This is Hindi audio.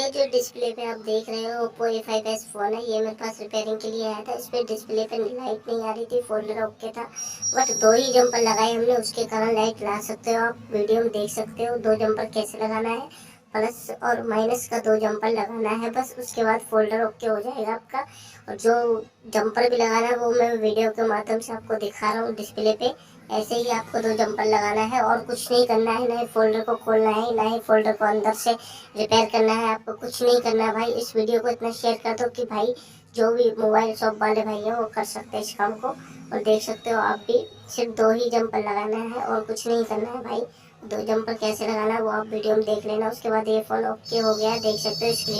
ये जो डिस्प्ले पे आप देख रहे हो ओप्पो A5s फ़ोन है। ये मेरे पास रिपेयरिंग के लिए आया था। इस पे डिस्प्ले पे लाइट नहीं आ रही थी, फोल्डर ओके था, बट 2 ही जम्पर लगाए हमने, उसके कारण लाइट ला सकते हो आप वीडियो में देख सकते हो। 2 जम्पर कैसे लगाना है, प्लस और माइनस का 2 जम्पर लगाना है बस, उसके बाद फोल्डर ओके हो जाएगा आपका। और जो जम्पर भी लगाना है वो मैं वीडियो के माध्यम से आपको दिखा रहा हूँ डिस्प्ले पे। ऐसे ही आपको 2 जम्पर लगाना है और कुछ नहीं करना है, ना ही फोल्डर को खोलना है, ना ही फोल्डर को अंदर से रिपेयर करना है। आपको कुछ नहीं करना है भाई। इस वीडियो को इतना शेयर कर दो कि भाई जो भी मोबाइल शॉप वाले भाई हैं वो कर सकते हैं इस काम को। और देख सकते हो आप भी, सिर्फ 2 ही जम्पर लगाना है और कुछ नहीं करना है भाई। 2 जम्पर कैसे लगाना है वो आप वीडियो में देख लेना। उसके बाद ये फ़ोन ओके हो गया, देख सकते हो स्क्रीन